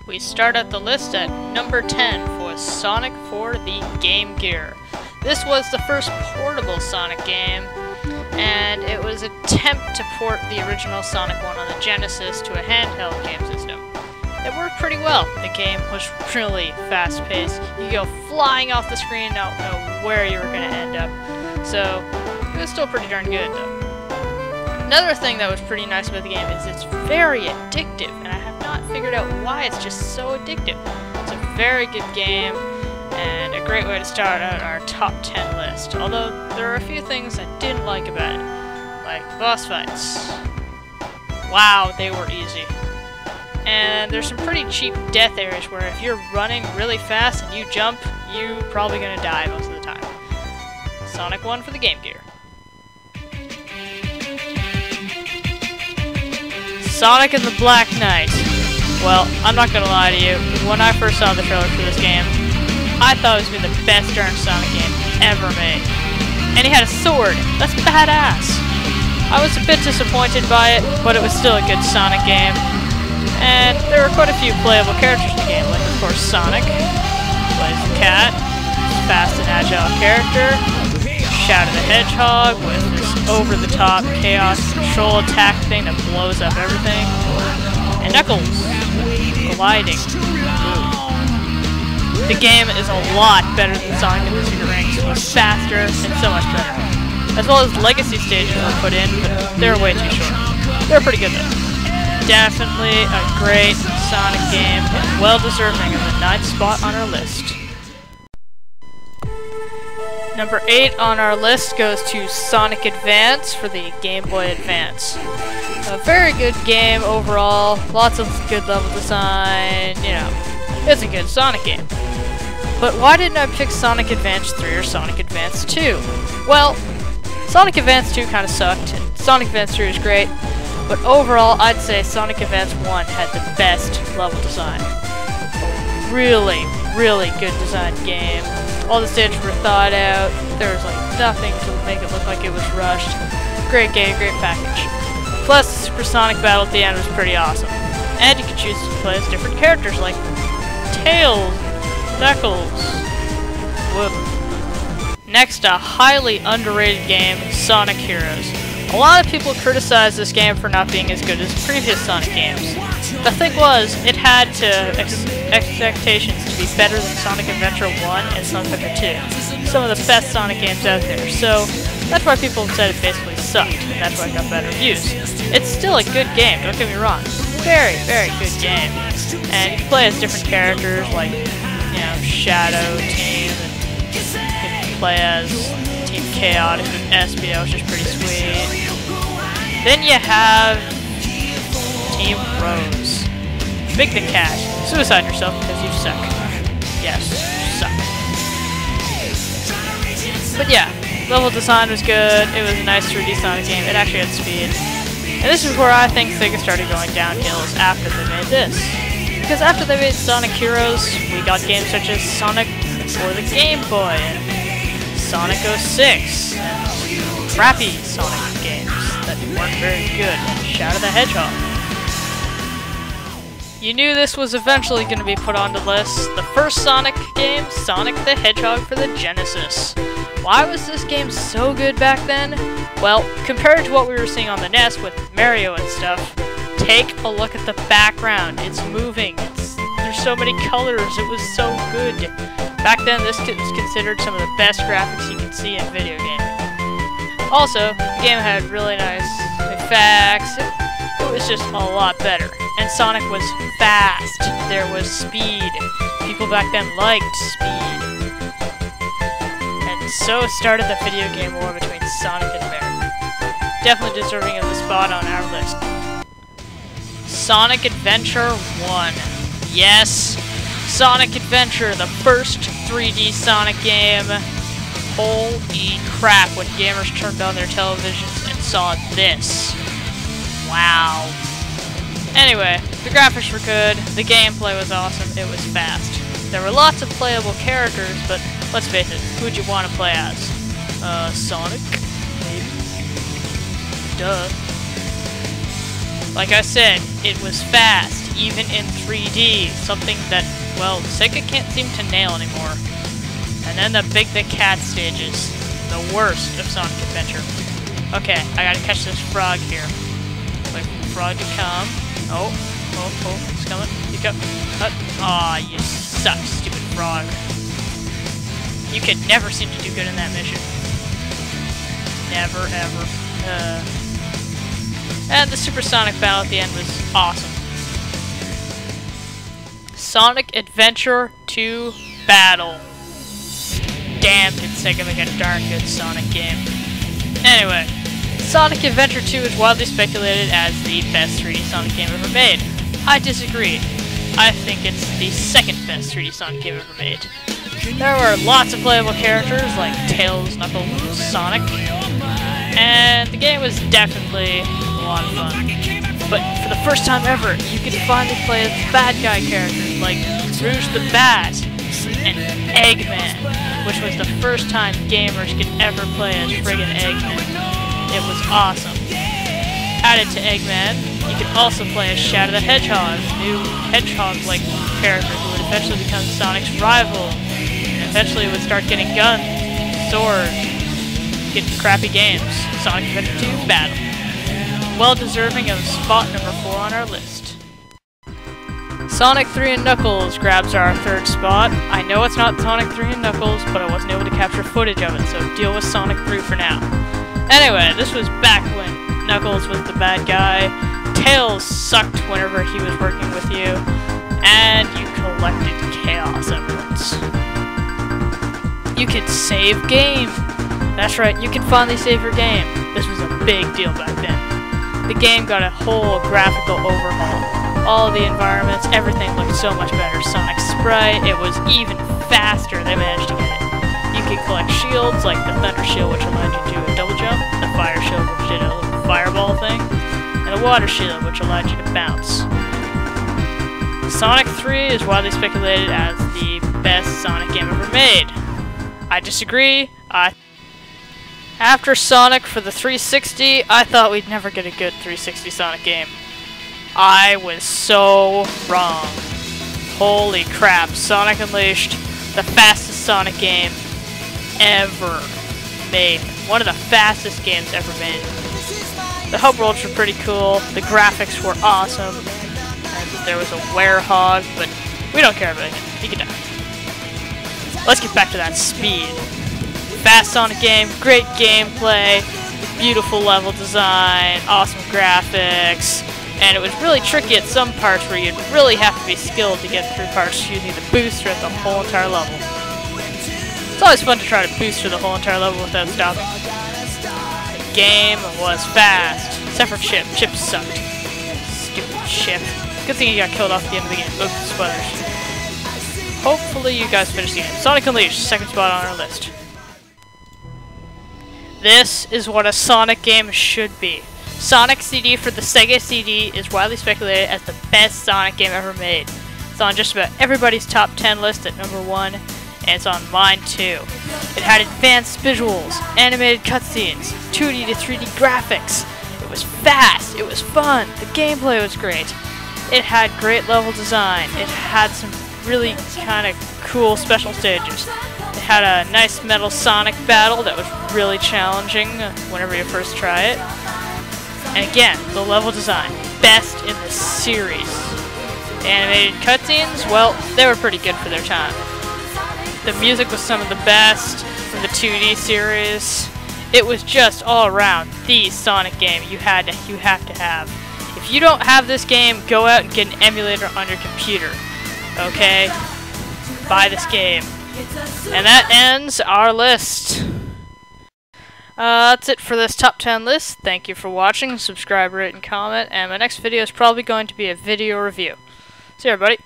We start at the list at number 10 for Sonic for the Game Gear. This was the first portable Sonic game, and it was an attempt to port the original Sonic 1 on the Genesis to a handheld game system. It worked pretty well. The game was really fast-paced. You go flying off the screen and don't know where you were going to end up. So, it was still pretty darn good, though. Another thing that was pretty nice about the game is it's very addictive, and I have not figured out why it's just so addictive. It's a very good game, and a great way to start out our top 10 list. Although, there are a few things I didn't like about it, like the boss fights. Wow, they were easy. And there's some pretty cheap death areas where if you're running really fast and you jump, you're probably gonna die most of the time. Sonic 1 for the Game Gear. Sonic and the Black Knight. Well, I'm not gonna lie to you, when I first saw the trailer for this game, I thought it was gonna be the best darn Sonic game ever made. And he had a sword. That's badass. I was a bit disappointed by it, but it was still a good Sonic game. And there were quite a few playable characters in the game, like of course Sonic, plays the cat, fast and agile character, Shadow the Hedgehog with this over-the-top chaos control attack thing that blows up everything, and Knuckles, gliding. The game is a lot better than Sonic and the Secret Rings. It was faster and so much better. As well as legacy stages were put in, but they're way too short. They're pretty good though. Definitely a great Sonic game, and well deserving of the 9th spot on our list. Number 8 on our list goes to Sonic Advance for the Game Boy Advance. A very good game overall, lots of good level design, you know, it's a good Sonic game. But why didn't I pick Sonic Advance 3 or Sonic Advance 2? Well, Sonic Advance 2 kind of sucked, and Sonic Advance 3 was great. But overall, I'd say Sonic Advance 1 had the best level design. Really, really good designed game. All the stages were thought out. There was like nothing to make it look like it was rushed. Great game, great package. Plus, the Supersonic battle at the end was pretty awesome. And you could choose to play as different characters like Tails, Knuckles. Whoop. Next, a highly underrated game, Sonic Heroes. A lot of people criticize this game for not being as good as previous Sonic games. The thing was, it had expectations to be better than Sonic Adventure 1 and Sonic Adventure 2. Some of the best Sonic games out there, so that's why people have said it basically sucked, and that's why it got better reviews. It's still a good game, don't get me wrong. Very, very good game. And you can play as different characters like, you know, Shadow Team, and you can play as Team Chaotic with SBO, which is pretty sweet. Then you have Team Rose. Make the cash. Suicide yourself because you suck. Yes, you suck. But yeah, level design was good. It was a nice 3D Sonic game. It actually had speed. And this is where I think Sega started going downhill, is after they made this. Because after they made Sonic Heroes, we got games such as Sonic for the Game Boy, and Sonic 06, and crappy Sonic games that weren't very good, and Shadow the Hedgehog. You knew this was eventually going to be put on the list. The first Sonic game, Sonic the Hedgehog for the Genesis. Why was this game so good back then? Well, compared to what we were seeing on the NES with Mario and stuff, take a look at the background. It's moving. There's so many colors. It was so good. Back then, this was considered some of the best graphics you could see in video gaming. Also, the game had really nice effects. It was just a lot better. And Sonic was fast. There was speed. People back then liked speed. And so started the video game war between Sonic and Mario. Definitely deserving of the spot on our list. Sonic Adventure 1. Yes, Sonic Adventure, the first 3D Sonic game. Holy crap, when gamers turned on their televisions and saw this. Wow. Anyway, the graphics were good, the gameplay was awesome, it was fast. There were lots of playable characters, but let's face it, who'd you want to play as? Sonic? Maybe? Duh. Like I said, it was fast, even in 3D, something that, well, Sega can't seem to nail anymore. And then the the cat stages, the worst of Sonic Adventure. Okay, I gotta catch this frog here. Wait for the frog to come. Oh, it's coming. You go. Aw, you suck, stupid frog. You could never seem to do good in that mission. Never, ever. And the supersonic battle at the end was awesome. Sonic Adventure 2 Battle. Damn, did Sega make a darn good Sonic game. Anyway, Sonic Adventure 2 is widely speculated as the best 3D Sonic game ever made. I disagree. I think it's the second best 3D Sonic game ever made. There were lots of playable characters like Tails, Knuckles, Sonic, and the game was definitely a lot of fun. But for the first time ever, you could finally play as bad guy characters like Rouge the Bat and Eggman, which was the first time gamers could ever play as friggin' Eggman. It was awesome. Added to Eggman, you could also play as Shadow the Hedgehog, a new hedgehog-like character who would eventually become Sonic's rival, and eventually would start getting guns, swords, get crappy games. Sonic Adventure 2 Battle. Well deserving of spot number 4 on our list. Sonic 3 and Knuckles grabs our third spot. I know it's not Sonic 3 and Knuckles, but I wasn't able to capture footage of it, so deal with Sonic 3 for now. Anyway, this was back when Knuckles was the bad guy, Tails sucked whenever he was working with you, and you collected Chaos Emeralds. You could save game! That's right, you can finally save your game. This was a big deal back then. The game got a whole graphical overhaul. All the environments, everything looked so much better. Sonic Sprite, it was even faster. They managed to get it. You could collect shields, like the Thunder Shield, which allowed you to do a double jump, the Fire Shield, which did a little fireball thing, and the Water Shield, which allowed you to bounce. Sonic 3 is widely speculated as the best Sonic game ever made. I disagree. After Sonic for the 360, I thought we'd never get a good 360 Sonic game. I was so wrong. Holy crap, Sonic Unleashed, the fastest Sonic game ever made. One of the fastest games ever made. The hub worlds were pretty cool, the graphics were awesome, and there was a werehog, but we don't care about it. He can die. Let's get back to that speed. Fast Sonic game, great gameplay, beautiful level design, awesome graphics, and it was really tricky at some parts where you'd really have to be skilled to get through parts using the booster at the whole entire level. It's always fun to try to boost through the whole entire level without stopping. The game was fast, except for Chip. Chip sucked. Stupid Chip. Good thing he got killed off at the end of the game. Oops, spoilers. Hopefully you guys finished the game. Sonic Unleashed, second spot on our list. This is what a Sonic game should be. Sonic CD for the Sega CD is widely speculated as the best Sonic game ever made. It's on just about everybody's top 10 list at number 1, and it's on mine too. It had advanced visuals, animated cutscenes, 2D to 3D graphics. It was fast, it was fun, the gameplay was great. It had great level design, it had some really kind of cool special stages. It had a nice metal Sonic battle that was really challenging whenever you first try it. And again, the level design, best in the series. The animated cutscenes, well, they were pretty good for their time. The music was some of the best from the 2D series. It was just all around the Sonic game you have to have. If you don't have this game, go out and get an emulator on your computer. Okay? Buy this game. And that ends our list. That's it for this top 10 list. Thank you for watching. Subscribe, rate, and comment. And my next video is probably going to be a video review. See you, everybody.